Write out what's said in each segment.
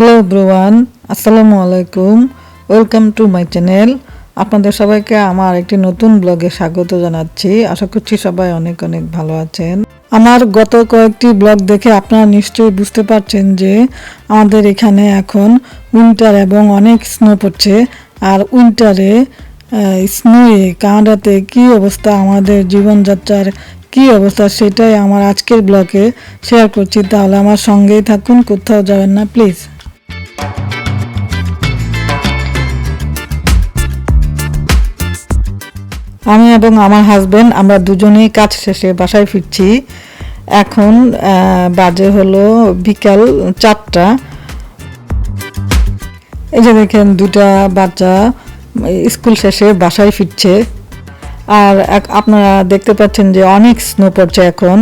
Hello everyone, আসসালামু আলাইকুম। Welcome to my channel. আপনাদের সবাইকে আমার একটি নতুন ব্লগে স্বাগত জানাচ্ছি। আশা করছি সবাই অনেক অনেক ভালো আছেন। আমার গত কয়েকটি ব্লগ দেখে আপনারা নিশ্চয়ই বুঝতে পারছেন যে আমাদের এখানে এখন উইন্টার এবং অনেক স্নো পড়ছে। আর উইন্টারে স্নোয়ে কানাডাতে কী অবস্থা, আমাদের জীবনযাত্রার কী অবস্থা, সেটাই আমার আজকের ব্লগে শেয়ার করছি। তাহলে আমার সঙ্গেই থাকুন, কোথাও যাবেন না প্লিজ। আমি এবং আমার হাজবেন্ড আমরা দুজনেই কাজ শেষে বাসায় ফিরছি। এখন বাজে হলো বিকাল 4টা। এই যে দেখেন দুটা বাচ্চা স্কুল শেষে বাসায় ফিরছে। আর আপনারা দেখতে পাচ্ছেন যে অনেক স্নো পড়ছে এখন।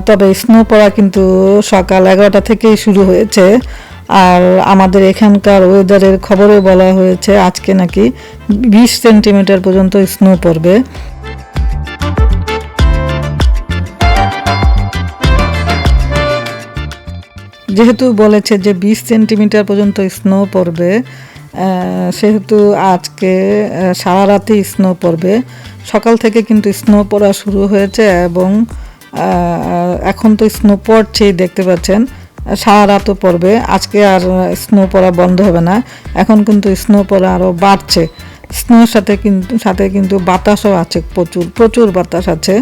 তবে স্নো পড়া কিন্তু সকাল 11টা থেকেই শুরু হয়েছে। আর আমাদের এখানকার ওয়েদারের খবরে বলা হয়েছে আজকে নাকি 20 সেন্টিমিটার পর্যন্ত স্নো পড়বে। যেহেতু বলেছে যে 20 সেন্টিমিটার পর্যন্ত স্নো পড়বে, সেহেতু আজকে সারা রাতেই স্নো পড়বে। সকাল থেকে কিন্তু স্নো পড়া শুরু হয়েছে এবং এখন তো স্নো পড়ছেই, দেখতে পাচ্ছেন। সারা রাতও পড়বে, আজকে আর স্নো পড়া বন্ধ হবে না। এখন কিন্তু স্নো পড়া আরও বাড়ছে। স্নোর সাথে কিন্তু বাতাসও আছে, প্রচুর প্রচুর বাতাস আছে।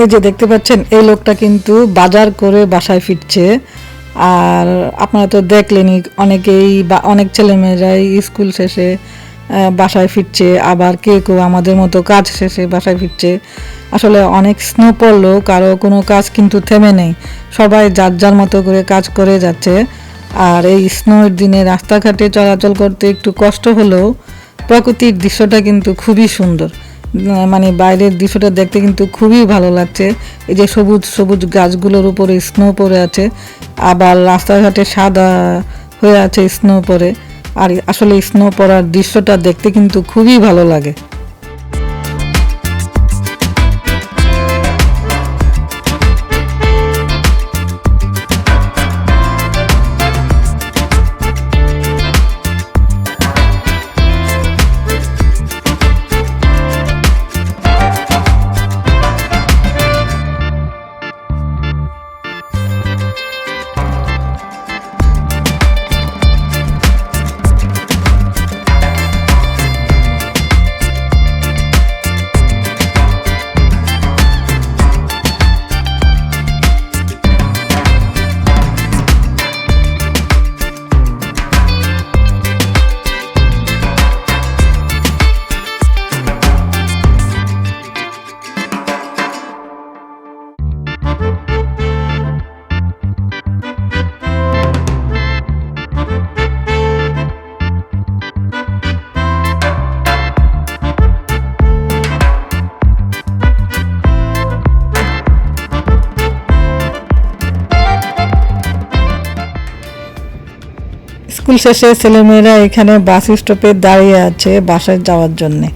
এই যে দেখতে পাচ্ছেন, এই লোকটা কিন্তু বাজার করে বাসায় ফিরছে। আর আপনারা তো দেখলেনই, অনেকেই বা অনেক ছেলেমেয়েরাই স্কুল শেষে বাসায় ফিরছে, আবার কেউ কেউ আমাদের মতো কাজ শেষে বাসায় ফিরছে। আসলে অনেক স্নো পড়লো, কারো কোনো কাজ কিন্তু থেমে নেই, সবাই যার যার মতো করে কাজ করে যাচ্ছে। আর এই স্নোর দিনে রাস্তাঘাটে চলাচল করতে একটু কষ্ট হলেও প্রকৃতির দৃশ্যটা কিন্তু খুবই সুন্দর। মানে বাইরের দৃশ্যটা দেখতে কিন্তু খুবই ভালো লাগছে। এই যে সবুজ সবুজ গাছগুলোর উপরে স্নো পড়ে আছে, আবার রাস্তাঘাটে সাদা হয়ে আছে স্নো পড়ে। আর আসলে স্নো পড়ার দৃশ্যটা দেখতে কিন্তু খুবই ভালো লাগে। স্কুল শেষে ছেলেমেয়েরা এখানে বাস স্টপে দাঁড়িয়ে আছে বাসায় যাওয়ার জন্যে।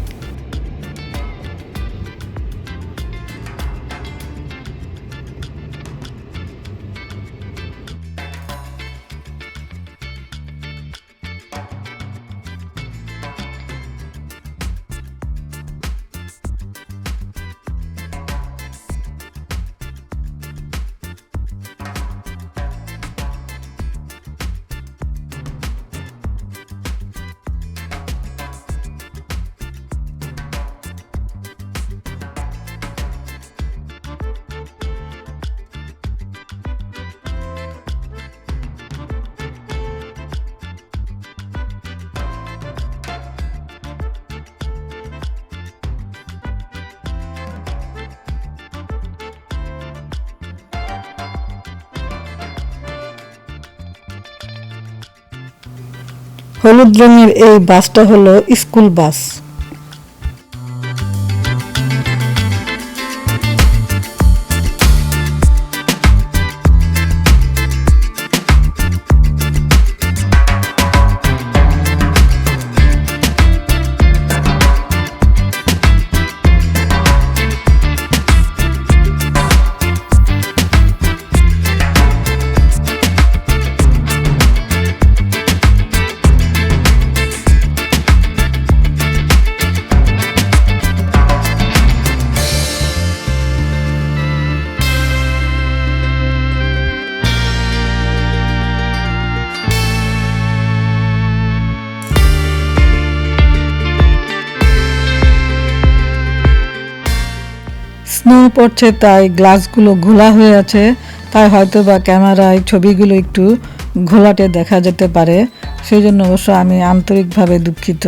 হলুদ রঙের এই বাসটা হলো স্কুল বাস। স্নো পড়ছে তাই গ্লাসগুলো ঘোলা হয়ে আছে, তাই হয়তো বা ক্যামেরায় ছবিগুলো একটু ঘোলাটে দেখা যেতে পারে, সেই জন্য অবশ্য আমি আন্তরিকভাবে দুঃখিত।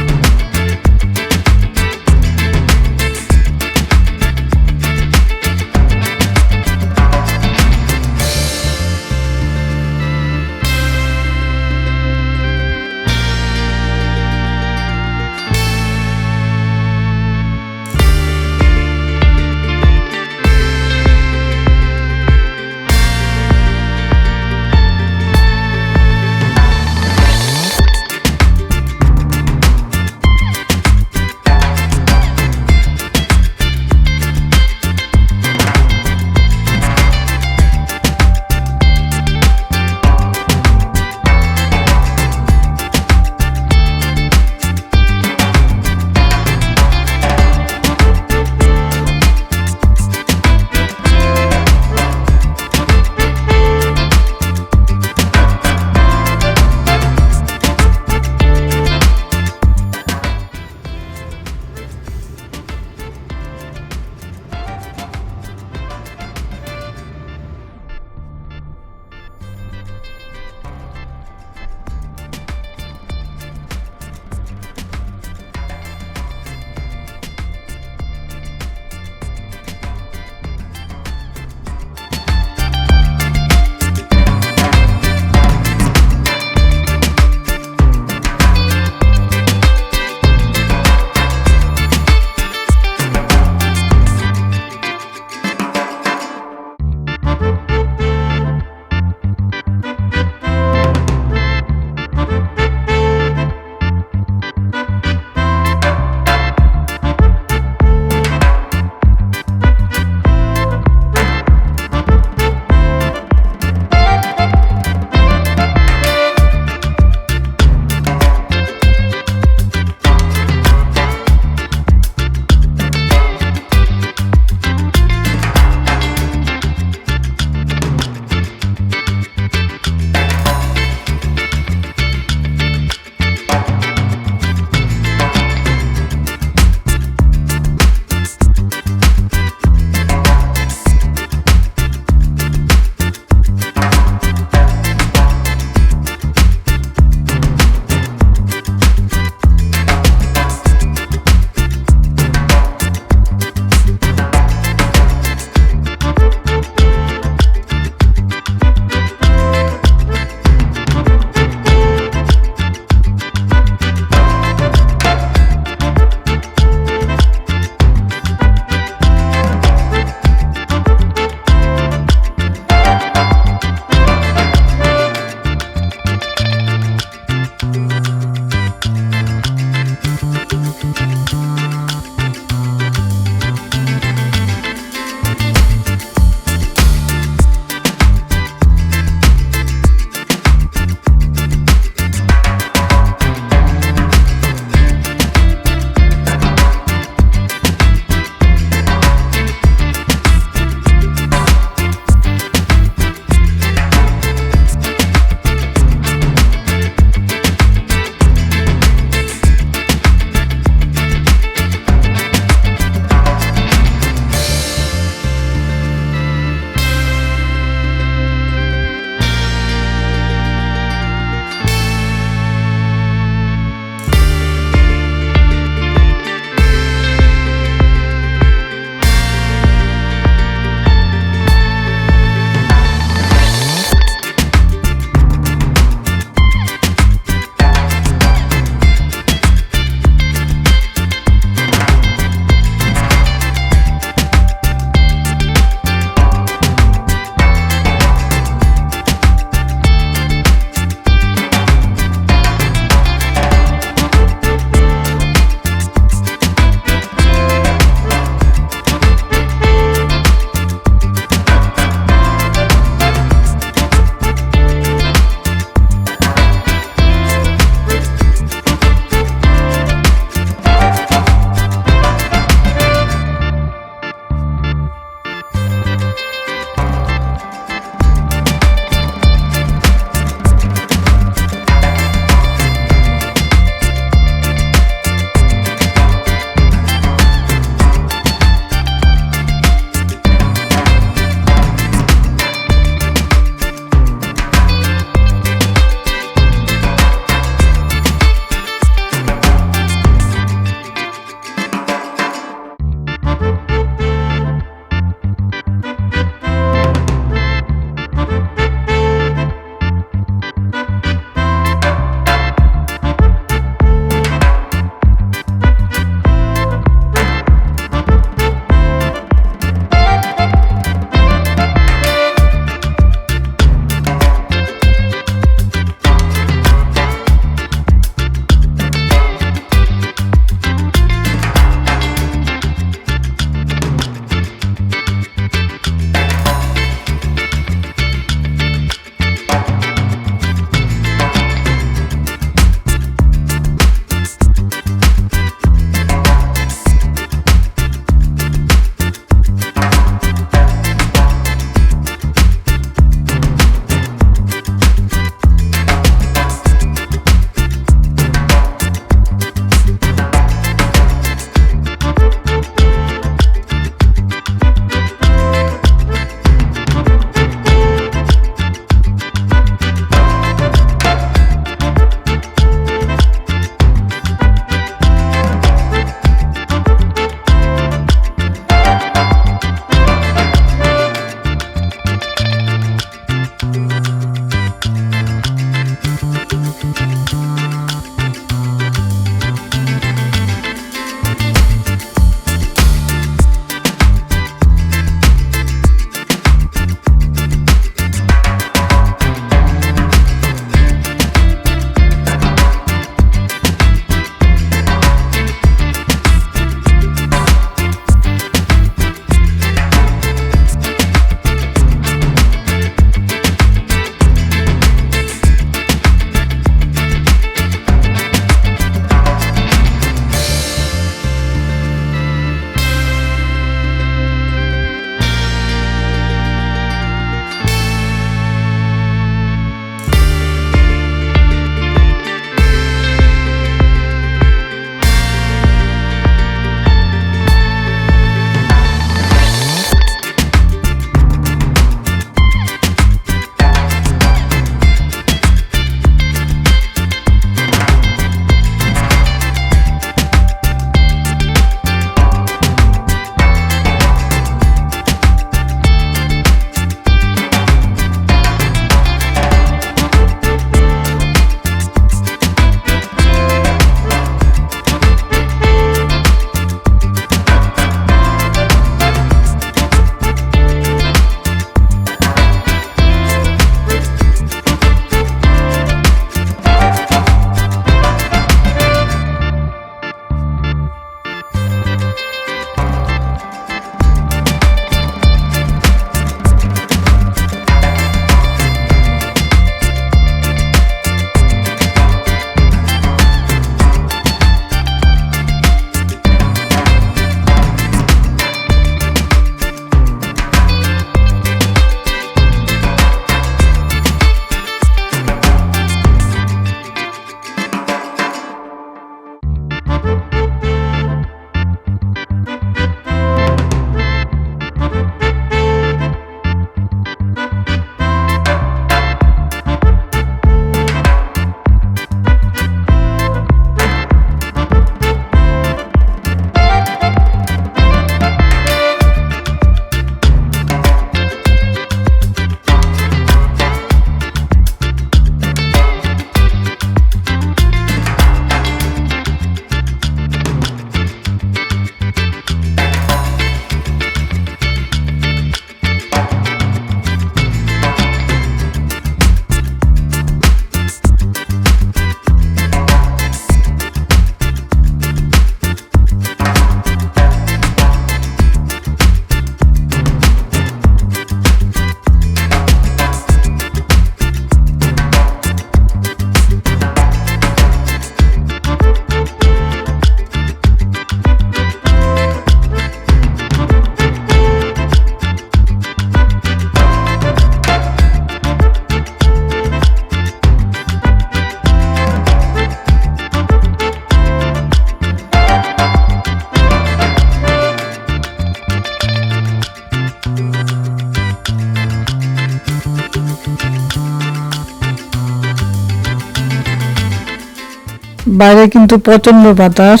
বাইরে কিন্তু প্রচন্ড বাতাস,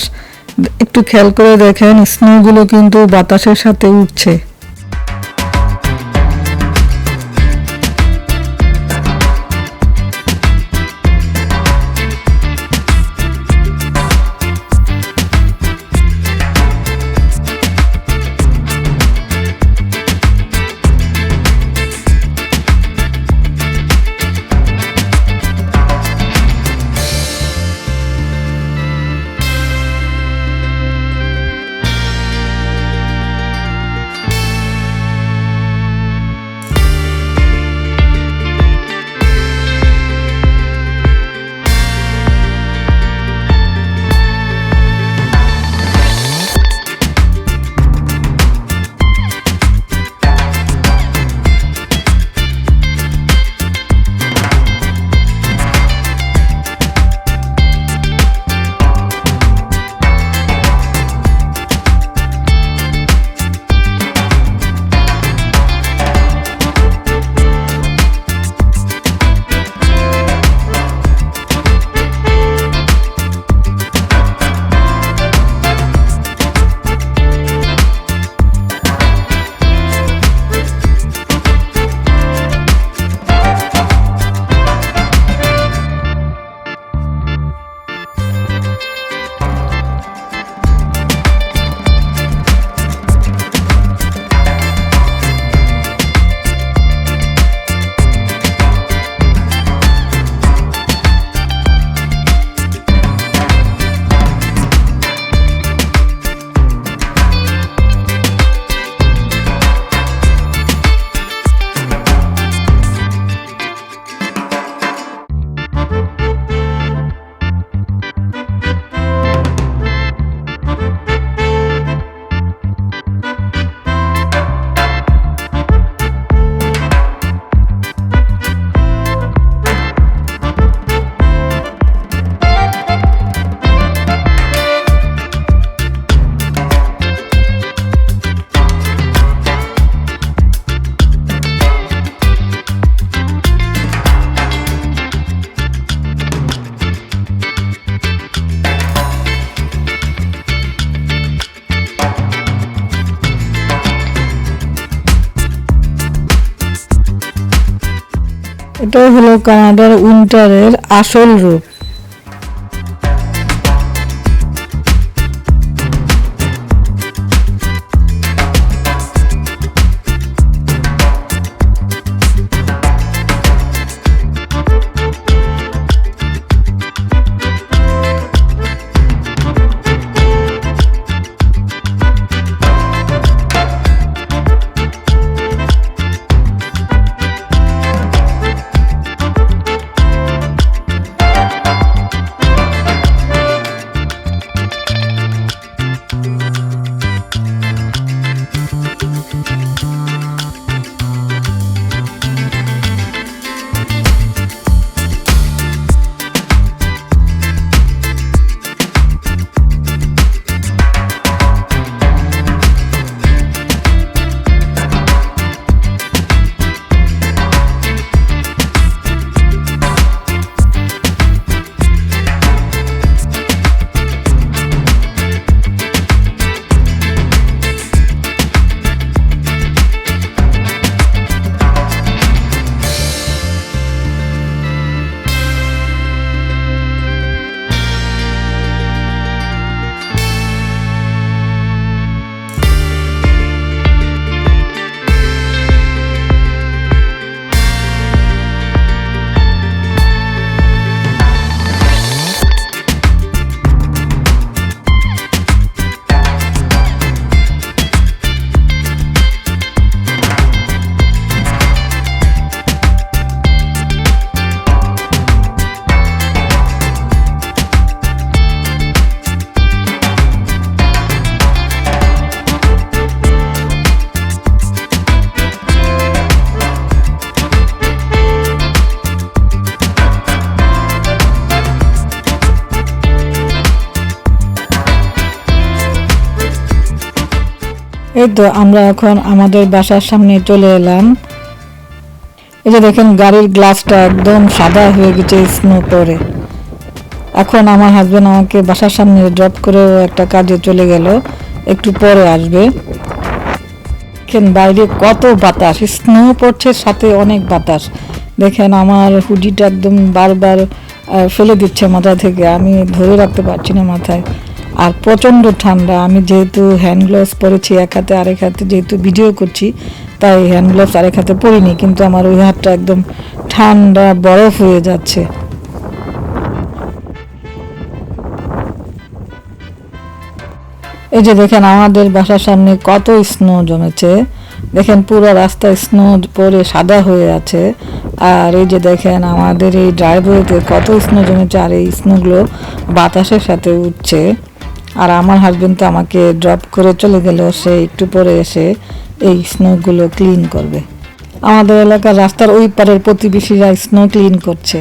একটু খেয়াল করে দেখেন স্নোগুলো কিন্তু বাতাসের সাথে উঠছে। এটাই হলো কানাডার উইন্টারের আসল রূপ। এই তো আমরা এখন আমাদের বাসার সামনে চলে এলাম। এই যে দেখেন গাড়ির গ্লাসটা একদম সাদা হয়ে গেছে স্নো পরে। এখন আমার হাজবেন্ড আমাকে বাসার সামনে ড্রপ করে একটা কাজে চলে গেল, একটু পরে আসবে। দেখেন বাইরে কত বাতাস, স্নো পড়ছে, সাথে অনেক বাতাস। দেখেন আমার হুডিটা একদম বারবার ফেলে দিচ্ছে মাথা থেকে, আমি ধরে রাখতে পারছি না মাথায়। আর প্রচণ্ড ঠান্ডা। আমি যেহেতু হ্যান্ড গ্লাভস পরেছি এক হাতে, আরেক হাতে যেহেতু ভিডিও করছি তাই হ্যান্ড গ্লাভস আরেক হাতে পরিনি, কিন্তু আমার ওই হাতটা একদম ঠান্ডা বরফ হয়ে যাচ্ছে। এই যে দেখেন আমাদের বাসার সামনে কত স্নো জমেছে। দেখেন পুরো রাস্তা স্নো পরে সাদা হয়ে আছে। আর এই যে দেখেন আমাদের এই ড্রাইভওয়েতে কত স্নো জমেছে, আর এই স্নোগুলো বাতাসের সাথে উঠছে। আর আমার হাজবেন্ড তো আমাকে ড্রপ করে চলে গেল, সে একটু পরে এসে এই স্নোগুলো ক্লিন করবে। আমাদের এলাকার রাস্তার ওই পারের প্রতিবেশীরা স্নো ক্লিন করছে।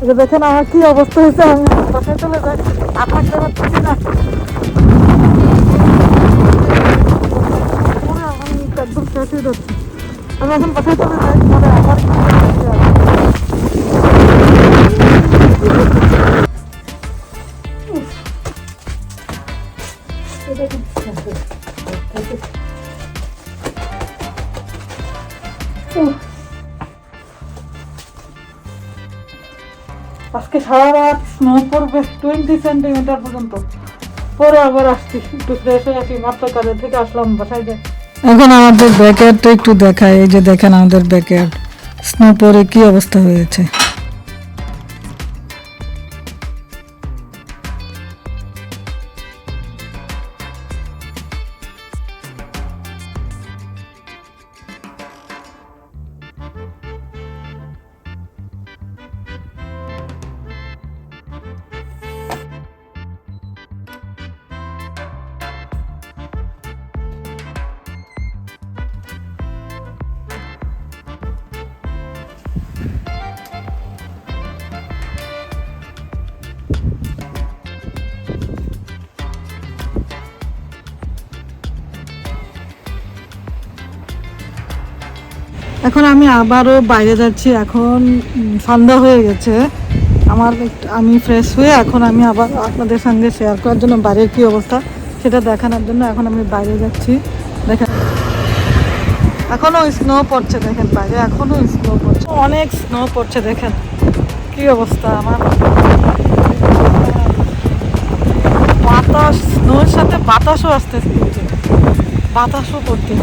এটা দেখেন আমার কি অবস্থা হয়েছে, আমি বাসায় চলে যাই, আর থাকতে পারতেছি না। আমি একদম শেষ হয়ে যাচ্ছি, আমি এখন বাসায় চলে যাই, পরে আবার আজকে সারা রাত স্নো পড়বে 20 সেন্টিমিটার পর্যন্ত, পরে আবার আসছি একটু ফ্রেশ হয়ে আসি, মাত্র কাজের থেকে আসলাম, বাসায় যাই। এখন আমাদের ব্যাকয়ার্ডটা একটু দেখায়, এই যে দেখেন আমাদের ব্যাকয়ার্ড স্নো পরে কি অবস্থা হয়েছে। এখন আমি আবারও বাইরে যাচ্ছি, এখন সন্ধ্যা হয়ে গেছে আমি ফ্রেশ হয়ে এখন আমি আবার আপনাদের সঙ্গে শেয়ার করার জন্য বাইরের কি অবস্থা সেটা দেখানোর জন্য এখন আমি বাইরে যাচ্ছি। দেখেন এখনো স্নো পড়ছে, দেখেন বাইরে এখনো স্নো পড়ছে, অনেক স্নো পড়ছে, দেখেন কি অবস্থা আমার। বাতাস, স্নোর সাথে বাতাসও আসতেছে, বাতাসও পড়তে।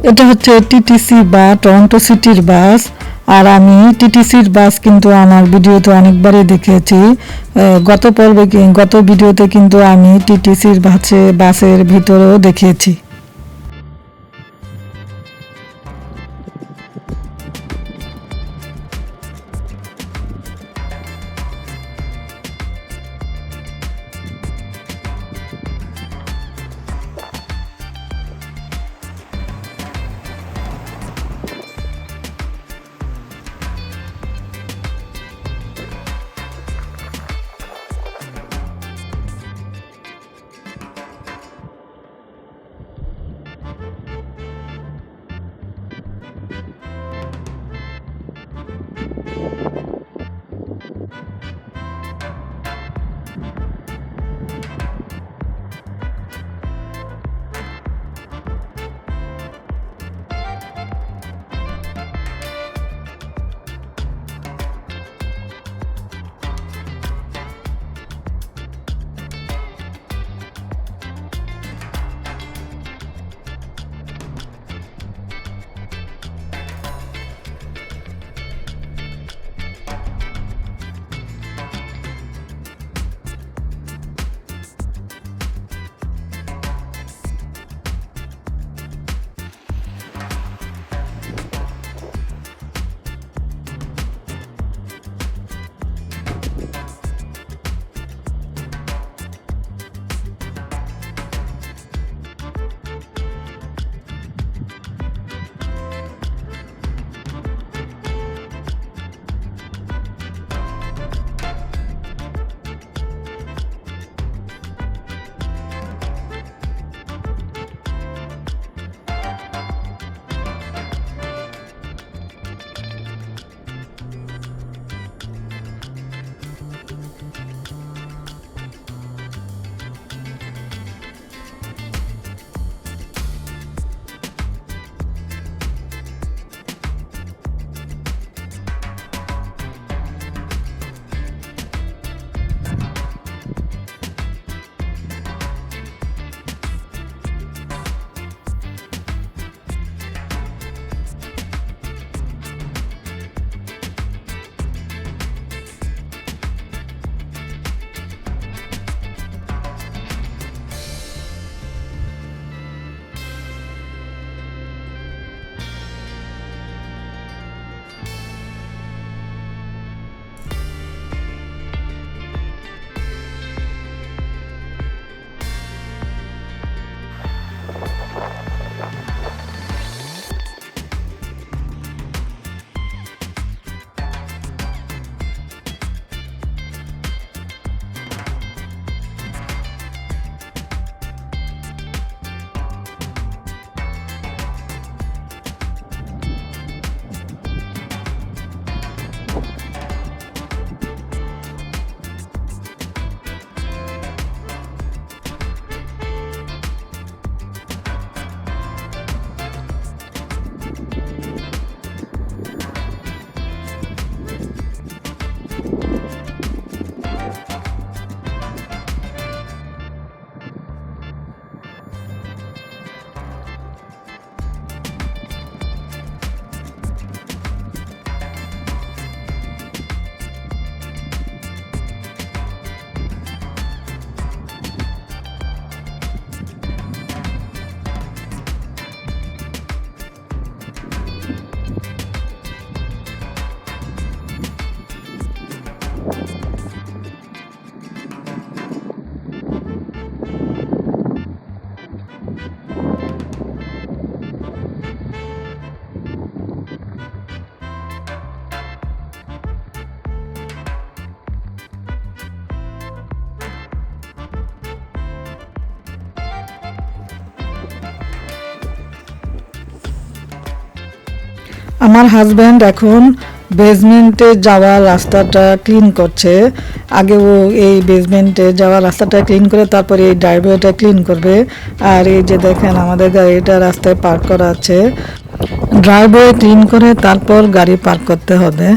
এটা হচ্ছে টিটিসি বা টরন্টো সিটির বাস, আর আমি টিটিসির বাস কিন্তু আমার ভিডিওতে অনেকবারই দেখেছি। গত ভিডিওতে কিন্তু আমি টিটিসির বাসের ভিতরেও দেখিয়েছি। আমার হাজব্যান্ড এখন বেসমেন্টে যাওয়ার রাস্তাটা ক্লিন করছে। আগে ও এই বেসমেন্টে যাওয়ার রাস্তাটা ক্লিন করে তারপরে এই ড্রাইভওয়েটা ক্লিন করবে। আর এই যে দেখেন আমাদের গাড়িটা রাস্তায় পার্ক করা আছে, ড্রাইভওয়ে ক্লিন করে তারপর গাড়ি পার্ক করতে হবে।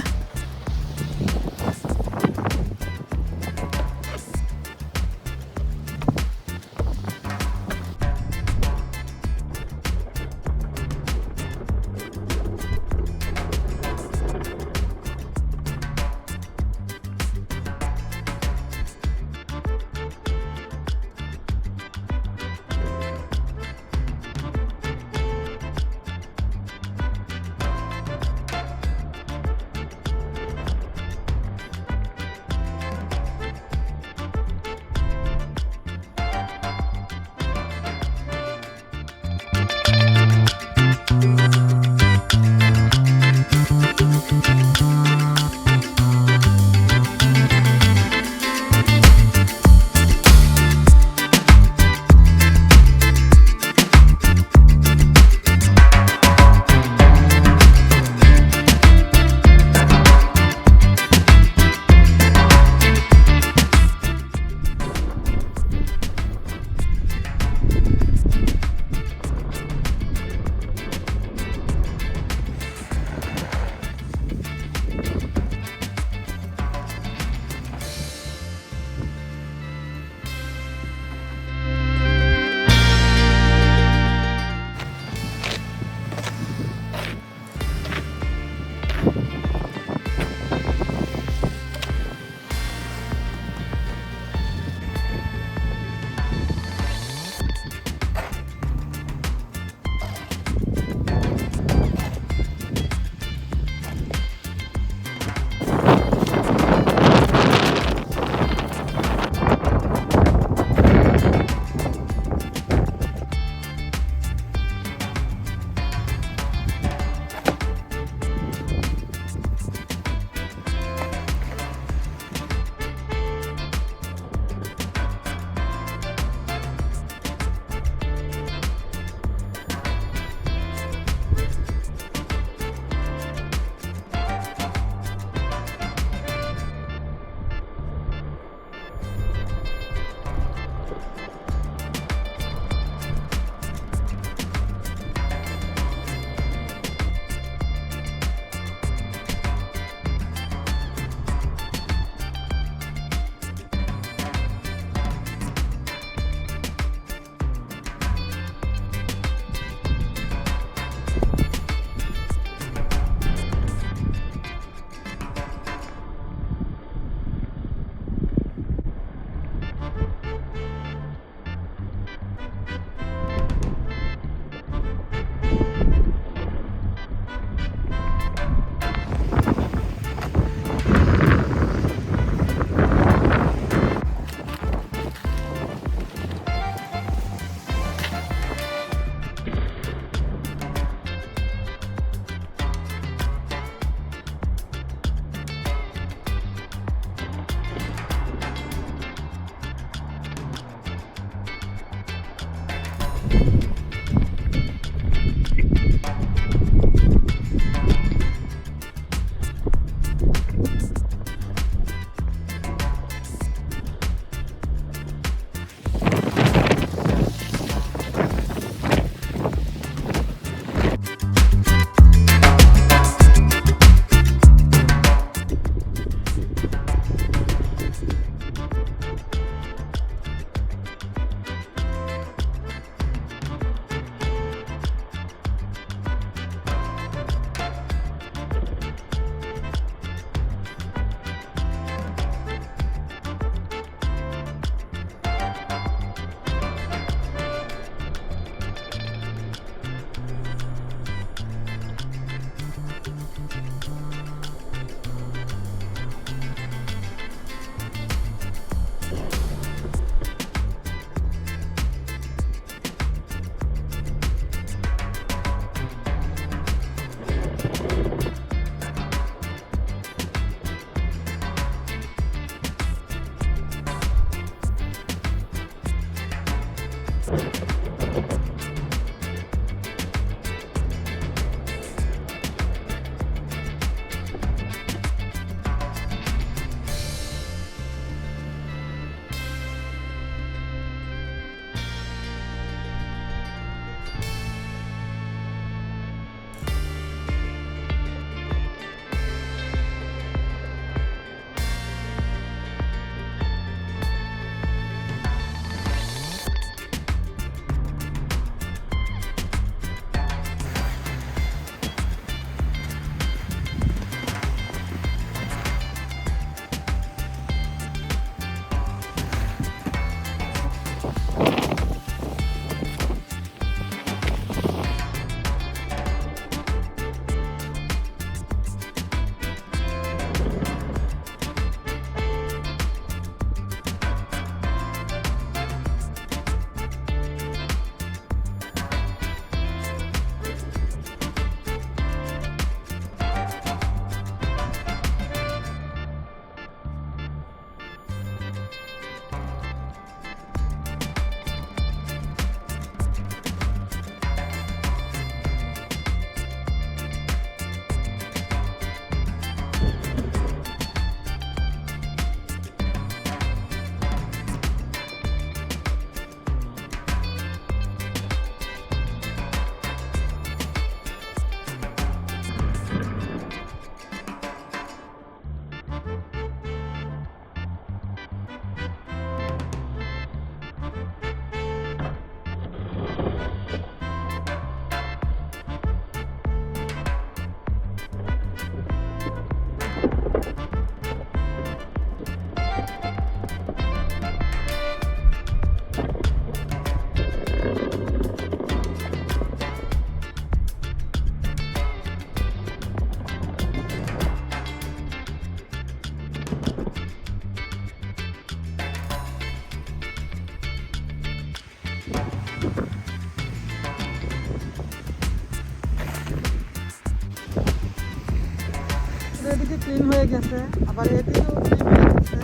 ক্লিন হয়ে গেছে, আবার এদিকেও ক্লিন হয়ে গেছে।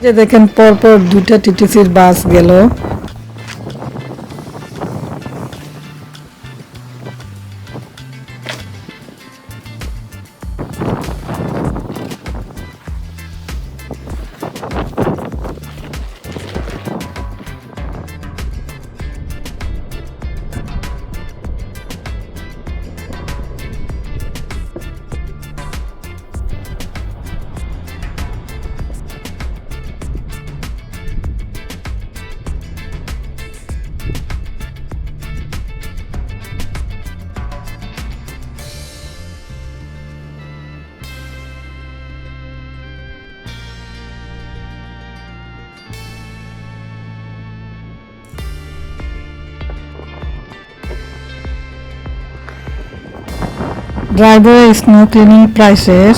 যে দেখেন পরপর দুইটা টিটিসির বাস গেল। ড্রাইভার স্নো ক্লিনিং প্রায় শেষ,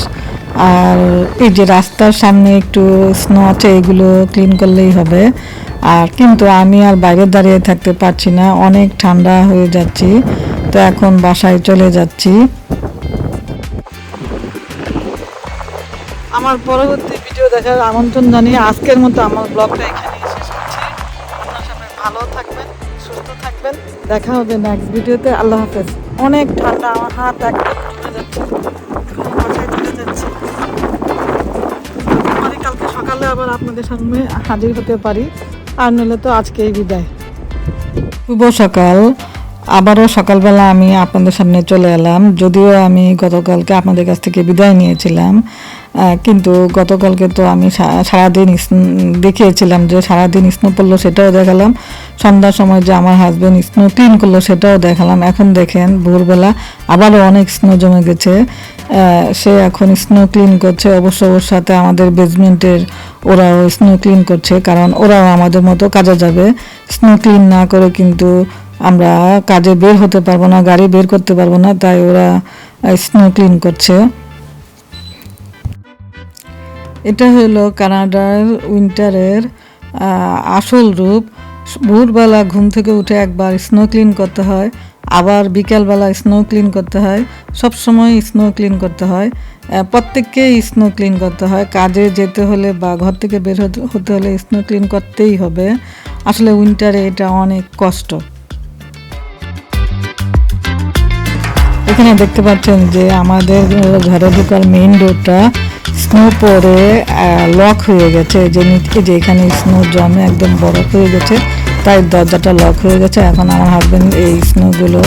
আর এই যে রাস্তার সামনে একটু স্নো আছে, এগুলো ক্লিন করলেই হবে। আর কিন্তু আমি আর বাইরে দাঁড়িয়ে থাকতে পারছি না, অনেক ঠান্ডা হয়ে যাচ্ছি, তো এখন বাসায় চলে যাচ্ছি। আমার পরবর্তী ভিডিও দেখার আমন্ত্রণ জানিয়ে আজকের মতো আমার ব্লগটা এখানেই শেষ করছি। আপনারা সবাই ভালো থাকবেন, সুস্থ থাকবেন, দেখা হবে নেক্সট ভিডিওতে। আল্লাহ হাফেজ। অনেক ঠান্ডা, আমার হাত একদম ঢুকে যাচ্ছে, বাসায় চলে যাচ্ছি। কালকে সকালে আবার আপনাদের সামনে হাজির হতে পারি, আর নইলে তো আজকেই বিদায়। শুভ সকাল। আবারও সকালবেলা আমি আপনাদের সামনে চলে এলাম, যদিও আমি গতকালকে আপনাদের কাছ থেকে বিদায় নিয়েছিলাম, কিন্তু গতকালকে তো আমি সারাদিন দেখিয়েছিলাম যে সারাদিন স্নো পড়লো, সেটাও দেখালাম। সন্ধ্যার সময় যে আমার হাজব্যান্ড স্নো ক্লিন করলো সেটাও দেখালাম। এখন দেখেন ভোরবেলা আবারও অনেক স্নো জমে গেছে, সে এখন স্নো ক্লিন করছে। অবশ্য ওর সাথে আমাদের বেসমেন্টের ওরাও স্নো ক্লিন করছে, কারণ ওরাও আমাদের মতো কাজে যাবে। স্নো ক্লিন না করে কিন্তু আমরা কাজে বের হতে পারবো না, গাড়ি বের করতে পারবো না, তাই ওরা স্নো ক্লিন করছে। এটা হলো কানাডার উইন্টারের আসল রূপ। ভোরবেলা ঘুম থেকে উঠে একবার স্নো ক্লিন করতে হয়, আবার বিকেলবেলা স্নো ক্লিন করতে হয়, সবসময় স্নো ক্লিন করতে হয়। প্রত্যেককেই স্নো ক্লিন করতে হয়, কাজে যেতে হলে বা ঘর থেকে বের হতে হলে স্নো ক্লিন করতেই হবে। আসলে উইন্টারে এটা অনেক কষ্ট। এখানে দেখতে পাচ্ছেন যে আমাদের ঘরে ঢোকার মেইন ডোরটা স্নো পরে লক হয়ে গেছে, যে এখানে স্নো জমে একদম বরফ হয়ে গেছে, তাই দরজাটা লক হয়ে গেছে। এখন আমার হাজব্যান্ড এই স্নোগুলো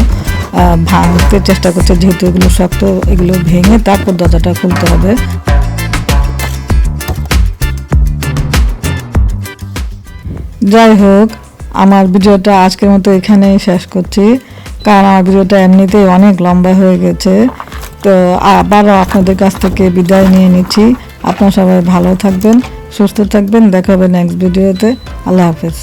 ভাঙতে চেষ্টা করছে, যেহেতু এগুলো শক্ত, এগুলো ভেঙে তারপর দরজাটা খুলতে হবে। যাই হোক, আমার ভিডিওটা আজকের মতো এখানেই শেষ করছি, কারণ আমার ভিডিওটা এমনিতেই অনেক লম্বা হয়ে গেছে। তো আবারও আপনাদের কাছ থেকে বিদায় নিয়ে নিচ্ছি। আপনারা সবাই ভালো থাকবেন, সুস্থ থাকবেন, দেখা হবে নেক্সট ভিডিওতে। আল্লাহ হাফেজ।